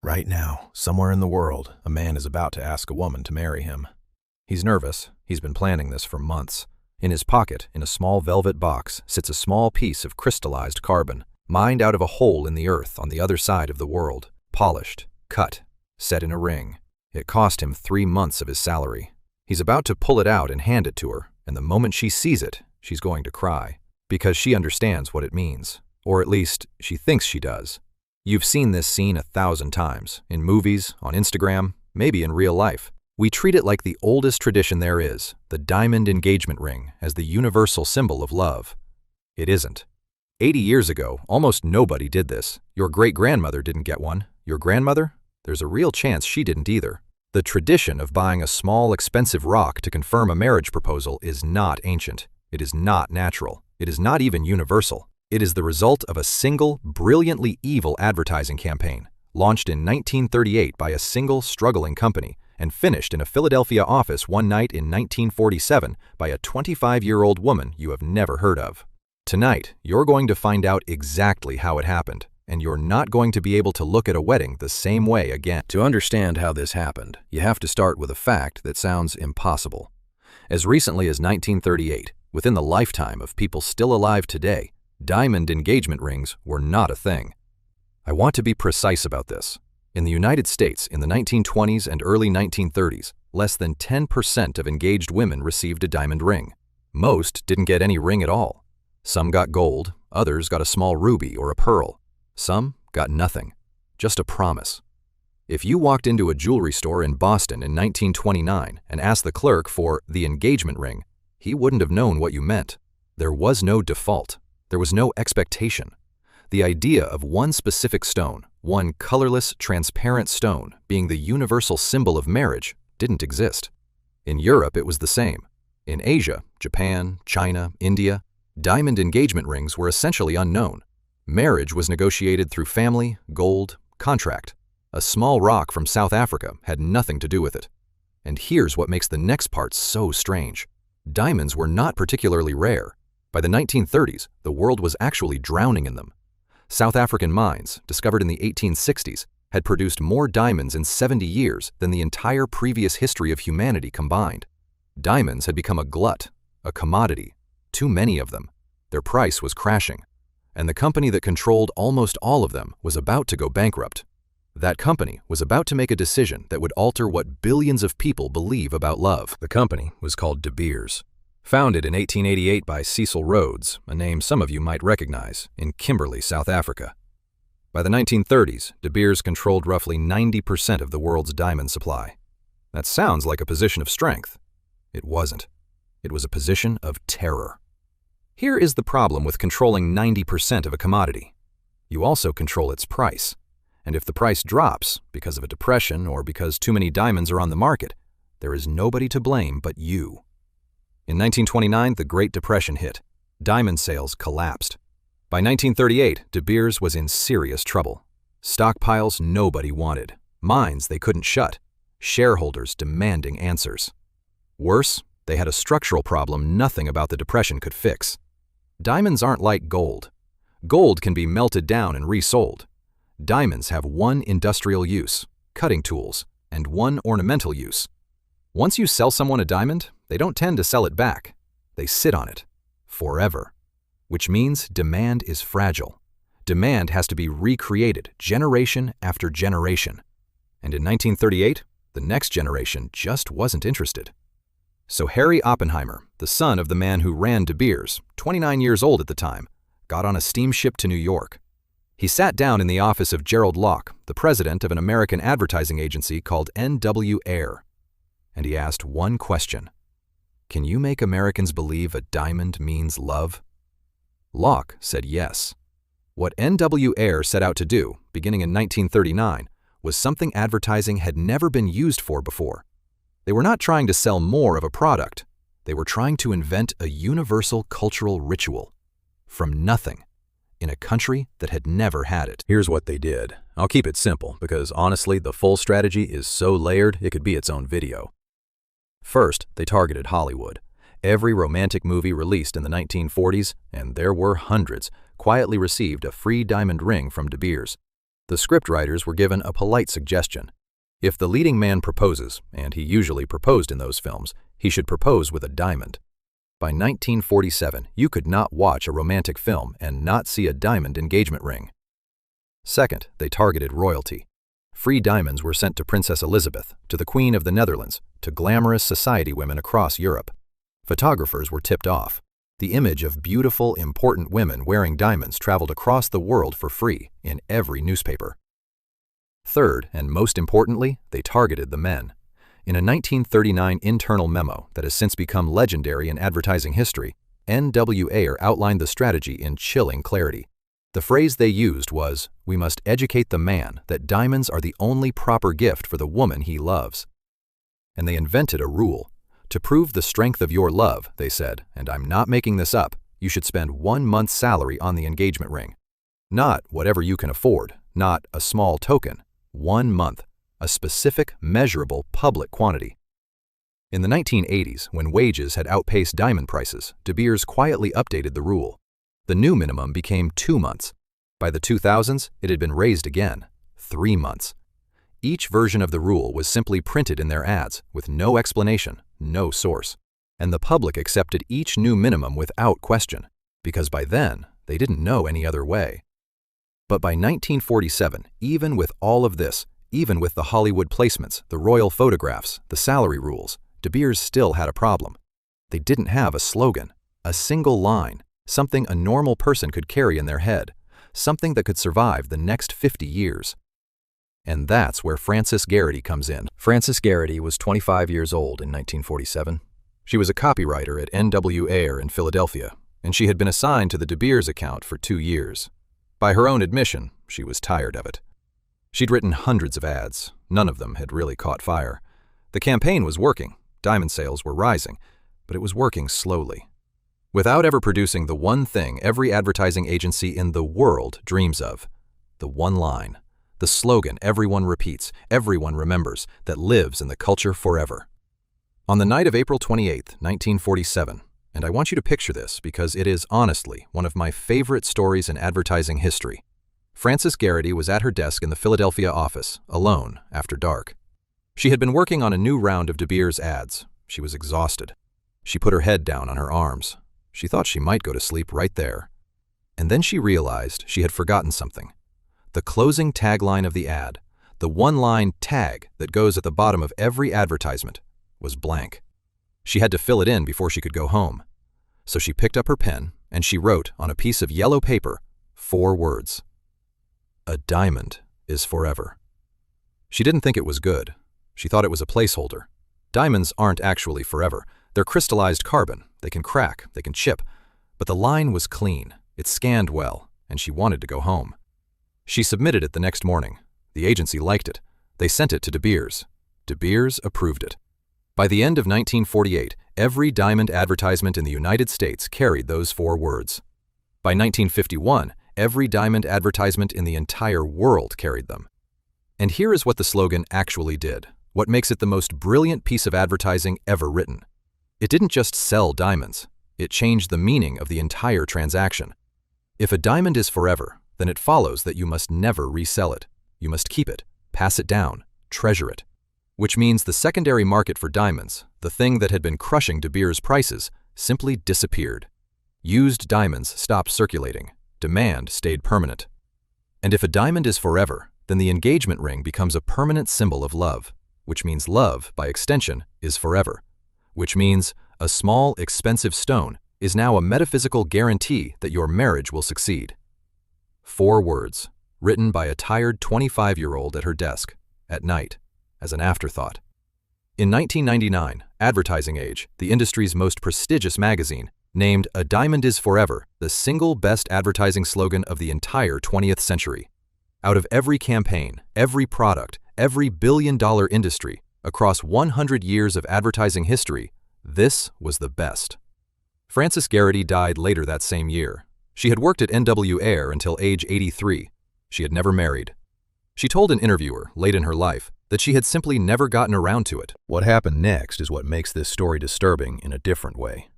Right now, somewhere in the world, a man is about to ask a woman to marry him. He's nervous. He's been planning this for months. In his pocket, in a small velvet box, sits a small piece of crystallized carbon, mined out of a hole in the earth on the other side of the world, polished, cut, set in a ring. It cost him 3 months of his salary. He's about to pull it out and hand it to her, and the moment she sees it, she's going to cry, because she understands what it means, or at least she thinks she does. You've seen this scene 1,000 times, in movies, on Instagram, maybe in real life. We treat it like the oldest tradition there is, the diamond engagement ring, as the universal symbol of love. It isn't. 80 years ago, almost nobody did this. Your great-grandmother didn't get one. Your grandmother? There's a real chance she didn't either. The tradition of buying a small, expensive rock to confirm a marriage proposal is not ancient. It is not natural. It is not even universal. It is the result of a single, brilliantly evil advertising campaign, launched in 1938 by a single, struggling company, and finished in a Philadelphia office one night in 1947 by a 25-year-old woman you have never heard of. Tonight, you're going to find out exactly how it happened, and you're not going to be able to look at a wedding the same way again. To understand how this happened, you have to start with a fact that sounds impossible. As recently as 1938, within the lifetime of people still alive today, diamond engagement rings were not a thing. I want to be precise about this. In the United States, in the 1920s and early 1930s, less than 10% of engaged women received a diamond ring. Most didn't get any ring at all. Some got gold, others got a small ruby or a pearl. Some got nothing, just a promise. If you walked into a jewelry store in Boston in 1929 and asked the clerk for the engagement ring, he wouldn't have known what you meant. There was no default. There was no expectation. The idea of one specific stone, one colorless, transparent stone, being the universal symbol of marriage didn't exist. In Europe, it was the same. In Asia, Japan, China, India, diamond engagement rings were essentially unknown. Marriage was negotiated through family, gold, contract. A small rock from South Africa had nothing to do with it. And here's what makes the next part so strange. Diamonds were not particularly rare. By the 1930s, the world was actually drowning in them. South African mines, discovered in the 1860s, had produced more diamonds in 70 years than the entire previous history of humanity combined. Diamonds had become a glut, a commodity, too many of them. Their price was crashing, and the company that controlled almost all of them was about to go bankrupt. That company was about to make a decision that would alter what billions of people believe about love. The company was called De Beers. Founded in 1888 by Cecil Rhodes, a name some of you might recognize, in Kimberley, South Africa. By the 1930s, De Beers controlled roughly 90% of the world's diamond supply. That sounds like a position of strength. It wasn't. It was a position of terror. Here is the problem with controlling 90% of a commodity. You also control its price. And if the price drops, because of a depression or because too many diamonds are on the market, there is nobody to blame but you. In 1929, the Great Depression hit. Diamond sales collapsed. By 1938, De Beers was in serious trouble. Stockpiles nobody wanted. Mines they couldn't shut. Shareholders demanding answers. Worse, they had a structural problem nothing about the Depression could fix. Diamonds aren't like gold. Gold can be melted down and resold. Diamonds have one industrial use, cutting tools, and one ornamental use. Once you sell someone a diamond, they don't tend to sell it back. They sit on it forever, which means demand is fragile. Demand has to be recreated generation after generation. And in 1938, the next generation just wasn't interested. So Harry Oppenheimer, the son of the man who ran De Beers, 29 years old at the time, got on a steamship to New York. He sat down in the office of Gerald Locke, the president of an American advertising agency called N.W. Ayer. And he asked one question. Can you make Americans believe a diamond means love? Locke said yes. What N.W. Ayer set out to do, beginning in 1939, was something advertising had never been used for before. They were not trying to sell more of a product. They were trying to invent a universal cultural ritual. From nothing. In a country that had never had it. Here's what they did. I'll keep it simple because honestly, the full strategy is so layered it could be its own video. First, they targeted Hollywood. Every romantic movie released in the 1940s, and there were hundreds, quietly received a free diamond ring from De Beers. The scriptwriters were given a polite suggestion. If the leading man proposes, and he usually proposed in those films, he should propose with a diamond. By 1947, you could not watch a romantic film and not see a diamond engagement ring. Second, they targeted royalty. Free diamonds were sent to Princess Elizabeth, to the Queen of the Netherlands, to glamorous society women across Europe. Photographers were tipped off. The image of beautiful, important women wearing diamonds traveled across the world for free in every newspaper. Third, and most importantly, they targeted the men. In a 1939 internal memo that has since become legendary in advertising history, N.W. Ayer outlined the strategy in chilling clarity. The phrase they used was, "We must educate the man that diamonds are the only proper gift for the woman he loves." And they invented a rule. To prove the strength of your love, they said, and I'm not making this up, you should spend 1 month's salary on the engagement ring. Not whatever you can afford, not a small token. 1 month, a specific, measurable public quantity. In the 1980s, when wages had outpaced diamond prices, De Beers quietly updated the rule. The new minimum became 2 months. By the 2000s, it had been raised again, 3 months. Each version of the rule was simply printed in their ads, with no explanation, no source. And the public accepted each new minimum without question, because by then, they didn't know any other way. But by 1947, even with all of this, even with the Hollywood placements, the royal photographs, the salary rules, De Beers still had a problem. They didn't have a slogan, a single line, something a normal person could carry in their head, something that could survive the next 50 years. And that's where Frances Gerety comes in. Frances Gerety was 25 years old in 1947. She was a copywriter at N.W. Ayer in Philadelphia, and she had been assigned to the De Beers account for 2 years. By her own admission, she was tired of it. She'd written hundreds of ads. None of them had really caught fire. The campaign was working. Diamond sales were rising, but it was working slowly. Without ever producing the one thing every advertising agency in the world dreams of, the one line, the slogan everyone repeats, everyone remembers, that lives in the culture forever. On the night of April 28, 1947, and I want you to picture this because it is honestly one of my favorite stories in advertising history, Frances Gerety was at her desk in the Philadelphia office, alone, after dark. She had been working on a new round of De Beers ads. She was exhausted. She put her head down on her arms. She thought she might go to sleep right there. And then she realized she had forgotten something. The closing tagline of the ad, the one-line tag that goes at the bottom of every advertisement, was blank. She had to fill it in before she could go home. So she picked up her pen and she wrote on a piece of yellow paper 4 words. A diamond is forever. She didn't think it was good. She thought it was a placeholder. Diamonds aren't actually forever. They're crystallized carbon. They can crack, they can chip. But the line was clean. It scanned well, and she wanted to go home. She submitted it the next morning. The agency liked it. They sent it to De Beers. De Beers approved it. By the end of 1948, every diamond advertisement in the United States carried those 4 words. By 1951, every diamond advertisement in the entire world carried them. And here is what the slogan actually did, what makes it the most brilliant piece of advertising ever written. It didn't just sell diamonds. It changed the meaning of the entire transaction. If a diamond is forever, then it follows that you must never resell it. You must keep it, pass it down, treasure it. Which means the secondary market for diamonds, the thing that had been crushing De Beers' prices, simply disappeared. Used diamonds stopped circulating. Demand stayed permanent. And if a diamond is forever, then the engagement ring becomes a permanent symbol of love, which means love, by extension, is forever. Which means a small, expensive stone is now a metaphysical guarantee that your marriage will succeed. 4 words, written by a tired 25-year-old at her desk, at night, as an afterthought. In 1999, Advertising Age, the industry's most prestigious magazine, named A Diamond is Forever the single best advertising slogan of the entire 20th century. Out of every campaign, every product, every billion-dollar industry, across 100 years of advertising history, this was the best. Frances Gerety died later that same year. She had worked at N.W. Ayer until age 83. She had never married. She told an interviewer, late in her life, that she had simply never gotten around to it. What happened next is what makes this story disturbing in a different way.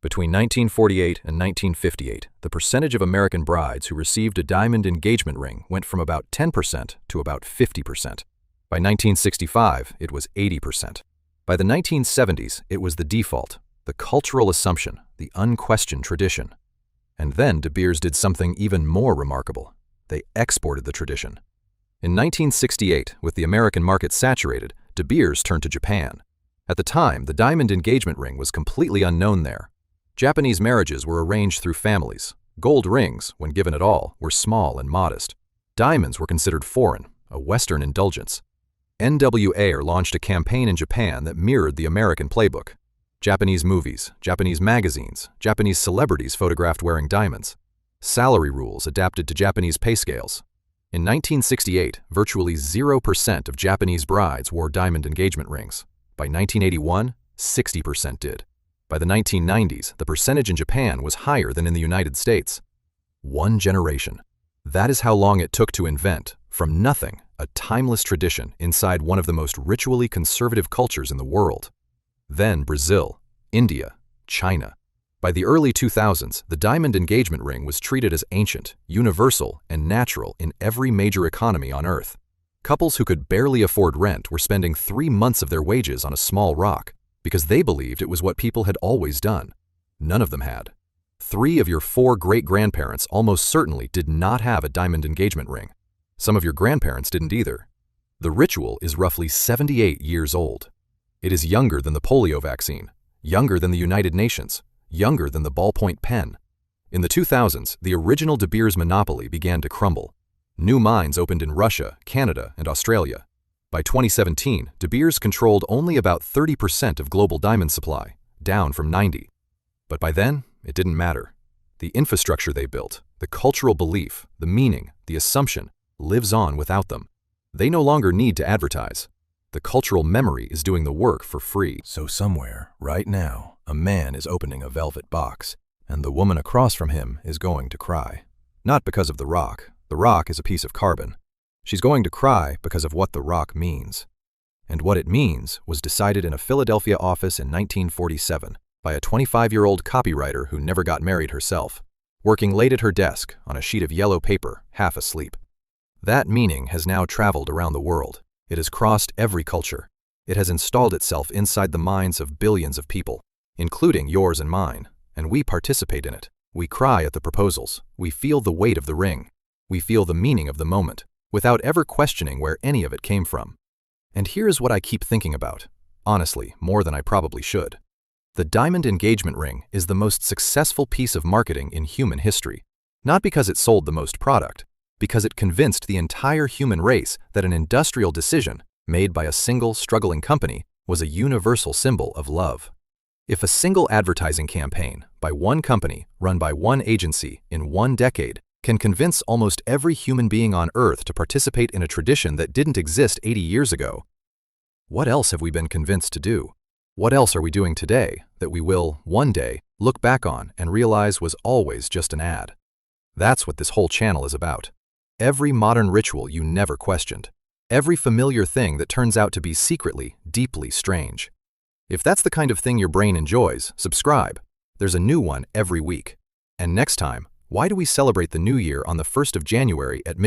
Between 1948 and 1958, the percentage of American brides who received a diamond engagement ring went from about 10% to about 50%. By 1965, it was 80%. By the 1970s, it was the default, the cultural assumption, the unquestioned tradition. And then De Beers did something even more remarkable. They exported the tradition. In 1968, with the American market saturated, De Beers turned to Japan. At the time, the diamond engagement ring was completely unknown there. Japanese marriages were arranged through families. Gold rings, when given at all, were small and modest. Diamonds were considered foreign, a Western indulgence. Ayer launched a campaign in Japan that mirrored the American playbook. Japanese movies, Japanese magazines, Japanese celebrities photographed wearing diamonds. Salary rules adapted to Japanese pay scales. In 1968, virtually 0% of Japanese brides wore diamond engagement rings. By 1981, 60% did. By the 1990s, the percentage in Japan was higher than in the United States. 1 generation. That is how long it took to invent, from nothing, a timeless tradition inside one of the most ritually conservative cultures in the world. Then Brazil, India, China. By the early 2000s, the diamond engagement ring was treated as ancient, universal, and natural in every major economy on Earth. Couples who could barely afford rent were spending 3 months of their wages on a small rock, because they believed it was what people had always done. None of them had. 3 of your 4 great-grandparents almost certainly did not have a diamond engagement ring. Some of your grandparents didn't either. The ritual is roughly 78 years old. It is younger than the polio vaccine, younger than the United Nations, younger than the ballpoint pen. In the 2000s, the original De Beers monopoly began to crumble. New mines opened in Russia, Canada, and Australia. By 2017, De Beers controlled only about 30% of global diamond supply, down from 90%. But by then, it didn't matter. The infrastructure they built, the cultural belief, the meaning, the assumption, lives on without them. They no longer need to advertise. The cultural memory is doing the work for free. So somewhere, right now, a man is opening a velvet box, and the woman across from him is going to cry. Not because of the rock. The rock is a piece of carbon. She's going to cry because of what the rock means. And what it means was decided in a Philadelphia office in 1947 by a 25-year-old copywriter who never got married herself, working late at her desk on a sheet of yellow paper, half asleep. That meaning has now traveled around the world. It has crossed every culture. It has installed itself inside the minds of billions of people, including yours and mine, and we participate in it. We cry at the proposals. We feel the weight of the ring. We feel the meaning of the moment, without ever questioning where any of it came from. And here's what I keep thinking about, honestly, more than I probably should. The diamond engagement ring is the most successful piece of marketing in human history, not because it sold the most product, because it convinced the entire human race that an industrial decision made by a single struggling company was a universal symbol of love. If a single advertising campaign by one company run by one agency in 1 decade can convince almost every human being on Earth to participate in a tradition that didn't exist 80 years ago, what else have we been convinced to do? What else are we doing today that we will, one day, look back on and realize was always just an ad? That's what this whole channel is about. Every modern ritual you never questioned. Every familiar thing that turns out to be secretly, deeply strange. If that's the kind of thing your brain enjoys, subscribe. There's a new one every week. And next time, why do we celebrate the new year on the 1st of January at midnight?